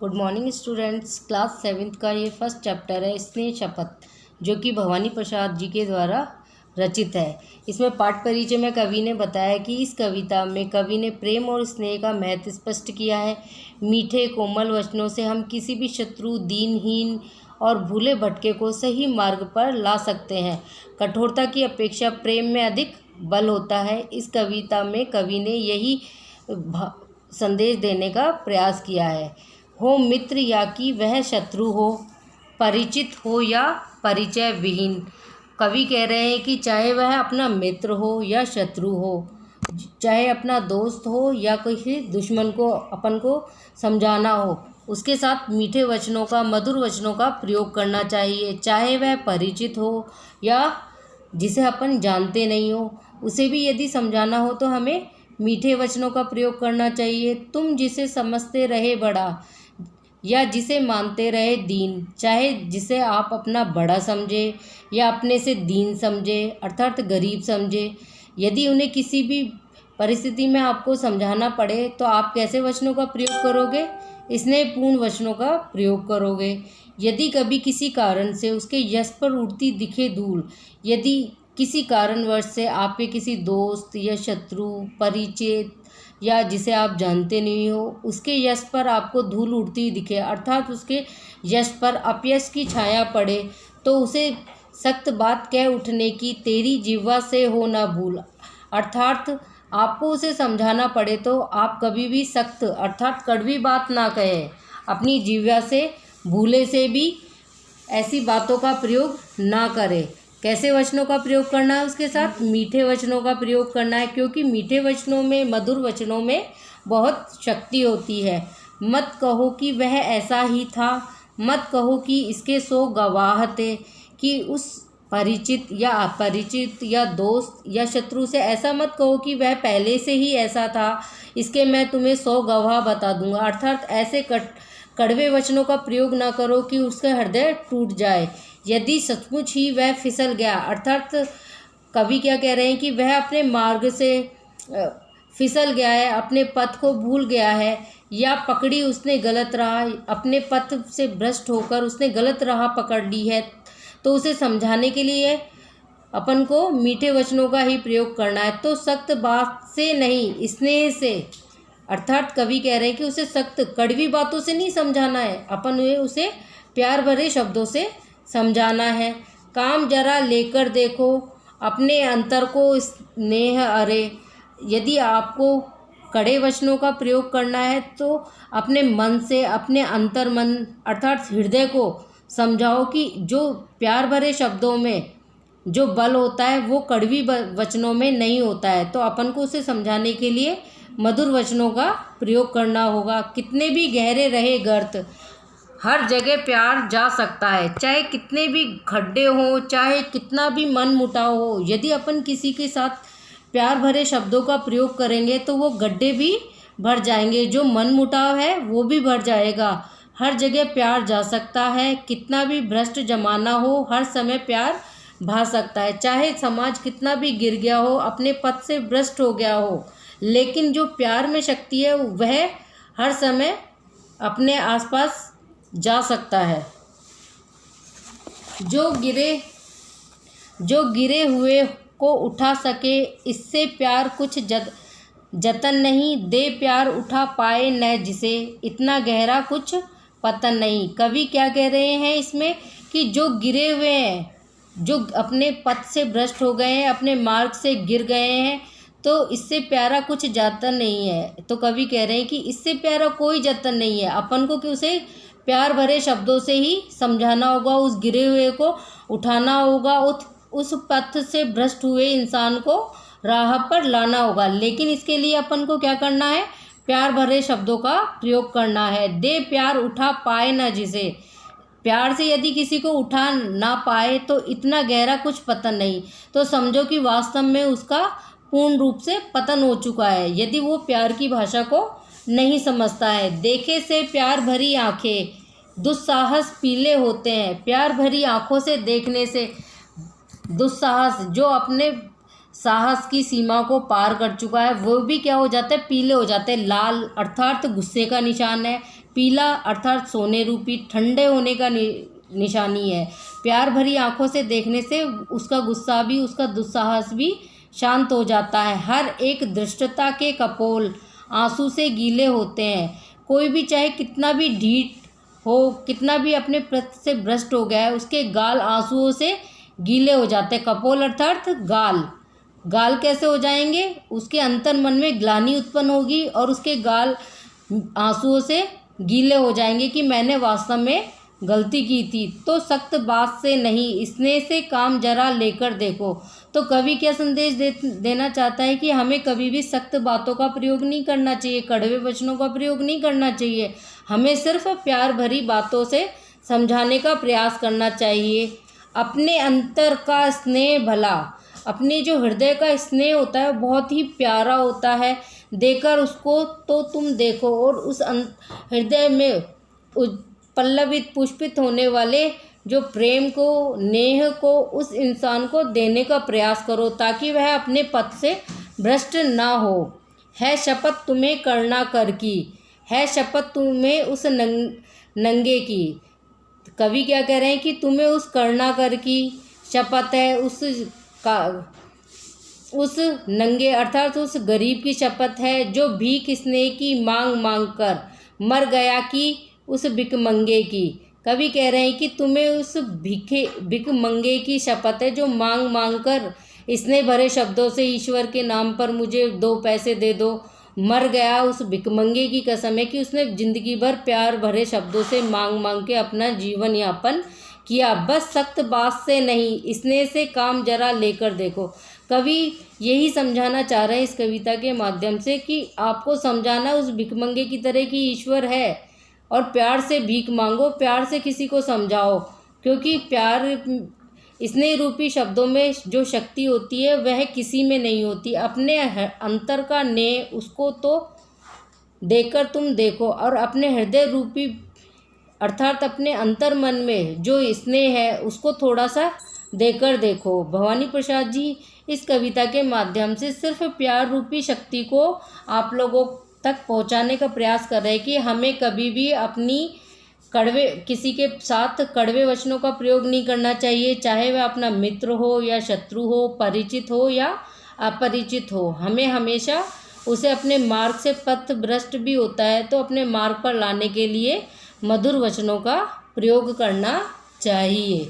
Good morning students. Class 7th का ये first chapter है स्नेह शपथ, जो कि भवानी प्रसाद जी के द्वारा रचित है। इसमें पाठ परिचय में कवि ने बताया कि इस कविता में कवि ने प्रेम और स्नेह का महत्व स्पष्ट किया है। मीठे कोमल वचनों से हम किसी भी शत्रु, दीनहीन और भूले भटके को सही मार्ग पर ला सकते हैं। कठोरता की अपेक्षा प्रेम में अधिक बल होता है। इस कविता में कवि ने यही संदेश देने का प्रयास किया है। हो मित्र या कि वह शत्रु हो, परिचित हो या परिचय विहीन। कवि कह रहे हैं कि चाहे वह अपना मित्र हो या शत्रु हो, चाहे अपना दोस्त हो या किसी दुश्मन को अपन को समझाना हो, उसके साथ मीठे वचनों का, मधुर वचनों का प्रयोग करना चाहिए। चाहे वह परिचित हो या जिसे अपन जानते नहीं हो, उसे भी यदि समझाना हो तो हमें मीठे वचनों का प्रयोग करना चाहिए। तुम जिसे समझते रहे बड़ा या जिसे मानते रहे दीन, चाहे जिसे आप अपना बड़ा समझे या अपने से दीन समझे अर्थात गरीब समझे, यदि उन्हें किसी भी परिस्थिति में आपको समझाना पड़े तो आप कैसे वचनों का प्रयोग करोगे? स्नेहपूर्ण वचनों का प्रयोग करोगे। यदि कभी किसी कारण से उसके यश पर उड़ती दिखे धूल, यदि किसी कारणवश से आपके किसी दोस्त या शत्रु, परिचित या जिसे आप जानते नहीं हो, उसके यश पर आपको धूल उड़ती दिखे अर्थात उसके यश पर अपयश की छाया पड़े, तो उसे सख्त बात कह उठने की तेरी जिह्वा से हो ना भूल। अर्थात आपको उसे समझाना पड़े तो आप कभी भी सख्त अर्थात कड़वी बात ना कहें। अपनी जिह्वा से भूले से भी ऐसी बातों का प्रयोग ना करें। कैसे वचनों का प्रयोग करना है? उसके साथ मीठे वचनों का प्रयोग करना है, क्योंकि मीठे वचनों में, मधुर वचनों में बहुत शक्ति होती है। मत कहो कि वह ऐसा ही था, मत कहो कि इसके 100 गवाह थे, कि उस परिचित या अपरिचित या दोस्त या शत्रु से ऐसा मत कहो कि वह पहले से ही ऐसा था, इसके मैं तुम्हें 100 गवाह बता दूंगा। अर्थात ऐसे कड़वे वचनों का प्रयोग ना करो कि उसका हृदय टूट जाए। यदि सचमुच ही वह फिसल गया, अर्थात कवि क्या कह रहे हैं कि वह अपने मार्ग से फिसल गया है, अपने पथ को भूल गया है, या पकड़ी उसने गलत राह, अपने पथ से भ्रष्ट होकर उसने गलत राह पकड़ ली है, तो उसे समझाने के लिए अपन को मीठे वचनों का ही प्रयोग करना है। तो सख्त बात से नहीं, स्नेह से, अर्थात कवि कह रहे हैं कि उसे सख्त कड़वी बातों से नहीं समझाना है, अपन उसे प्यार भरे शब्दों से समझाना है। काम जरा लेकर देखो अपने अंतर को स्नेह अरे। यदि आपको कड़े वचनों का प्रयोग करना है तो अपने मन से, अपने अंतर मन अर्थात हृदय को समझाओ कि जो प्यार भरे शब्दों में जो बल होता है वो कड़वी वचनों में नहीं होता है। तो अपन को उसे समझाने के लिए मधुर वचनों का प्रयोग करना होगा। कितने भी गहरे रहे गर्त, हर जगह प्यार जा सकता है, चाहे कितने भी खड्डे हों, चाहे कितना भी मन मुटाव हो। यदि अपन किसी के साथ प्यार भरे शब्दों का प्रयोग करेंगे तो वो गड्ढे भी भर जाएंगे, जो मन मुटाव है वो भी भर जाएगा। हर जगह प्यार जा सकता है, कितना भी भ्रष्ट जमाना हो, हर समय प्यार भा सकता है। चाहे समाज कितना भी गिर गया हो, अपने पथ से भ्रष्ट हो गया हो, लेकिन जो प्यार में शक्ति है वह हर समय अपने आसपास जा सकता है। जो गिरे हुए को उठा सके, इससे प्यार कुछ जतन नहीं। दे प्यार उठा पाए न जिसे, इतना गहरा कुछ पतन नहीं। कवि क्या कह रहे हैं इसमें कि जो गिरे हुए हैं, जो अपने पथ से भ्रष्ट हो गए हैं, अपने मार्ग से गिर गए हैं, तो इससे प्यारा कुछ जतन नहीं है। तो कवि कह रहे हैं कि इससे प्यारा कोई जतन नहीं है। अपन को कि उसे प्यार भरे शब्दों से ही समझाना होगा, उस गिरे हुए को उठाना होगा, उस पथ से भ्रष्ट हुए इंसान को राह पर लाना होगा। लेकिन इसके लिए अपन को क्या करना है? प्यार भरे शब्दों का प्रयोग करना है। दे प्यार उठा पाए ना जिसे, प्यार से यदि किसी को उठा ना पाए तो इतना गहरा कुछ पतन नहीं, तो समझो कि वास्तव में उसका पूर्ण रूप से पतन हो चुका है, यदि वो प्यार की भाषा को नहीं समझता है। देखे से प्यार भरी आंखें दुस्साहस पीले होते हैं। प्यार भरी आंखों से देखने से दुस्साहस, जो अपने साहस की सीमा को पार कर चुका है, वो भी क्या हो जाता है? पीले हो जाते हैं। लाल अर्थात गुस्से का निशान है, पीला अर्थात सोने रूपी ठंडे होने का निशानी है। प्यार भरी आंखों से देखने से उसका गुस्सा भी, उसका दुस्साहस भी शांत हो जाता है। हर एक धृष्टता के कपोल आंसू से गीले होते हैं। कोई भी चाहे कितना भी ढीठ हो, कितना भी अपने प्रति से भ्रष्ट हो गया है, उसके गाल आंसुओं से गीले हो जाते हैं। कपोल अर्थात गाल। गाल कैसे हो जाएंगे? उसके अंतर मन में ग्लानि उत्पन्न होगी और उसके गाल आंसुओं से गीले हो जाएंगे कि मैंने वास्तव में गलती की थी। तो सख्त बात से नहीं, स्नेह से काम जरा लेकर देखो। तो कवि क्या संदेश देना चाहता है कि हमें कभी भी सख्त बातों का प्रयोग नहीं करना चाहिए, कड़वे वचनों का प्रयोग नहीं करना चाहिए। हमें सिर्फ प्यार भरी बातों से समझाने का प्रयास करना चाहिए। अपने अंतर का स्नेह भला, अपने जो हृदय का स्नेह होता है बहुत ही प्यारा होता है। देकर उसको तो तुम देखो और उस हृदय में पल्लवित पुष्पित होने वाले जो प्रेम को, नेह को उस इंसान को देने का प्रयास करो ताकि वह अपने पथ से भ्रष्ट ना हो। है शपथ तुम्हें कर्णाकर की, है शपथ तुम्हें उस नंगे की। कवि क्या कह रहे हैं कि तुम्हें उस कर्णाकर की शपथ है, उस नंगे अर्थात उस गरीब की शपथ है जो भीख स्नेह की मांग मांग कर मर गया कि उस भिखमंगे की। कवि कह रहे हैं कि तुम्हें उस भिखमंगे की शपथ है जो मांग मांग कर स्नेह भरे शब्दों से ईश्वर के नाम पर मुझे 2 पैसे दे दो मर गया। उस भिखमंगे की कसम है कि उसने जिंदगी भर प्यार भरे शब्दों से मांग मांग के अपना जीवन यापन किया। बस सख्त बात से नहीं, स्नेह से काम जरा लेकर देखो। कवि यही समझाना चाह रहे हैं इस कविता के माध्यम से कि आपको समझाना उस भिखमंगे की तरह कि ईश्वर है और प्यार से भीख मांगो, प्यार से किसी को समझाओ, क्योंकि प्यार स्नेह रूपी शब्दों में जो शक्ति होती है वह किसी में नहीं होती। अपने अंतर का नेह उसको तो देकर तुम देखो और अपने हृदय रूपी अर्थात अपने अंतर मन में जो स्नेह है उसको थोड़ा सा देकर देखो। भवानी प्रसाद जी इस कविता के माध्यम से सिर्फ प्यार रूपी शक्ति को आप लोगों तक पहुंचाने का प्रयास कर रहे हैं कि हमें कभी भी अपनी किसी के साथ कड़वे वचनों का प्रयोग नहीं करना चाहिए, चाहे वह अपना मित्र हो या शत्रु हो, परिचित हो या अपरिचित हो। हमें हमेशा उसे अपने मार्ग से पथ भ्रष्ट भी होता है तो अपने मार्ग पर लाने के लिए मधुर वचनों का प्रयोग करना चाहिए।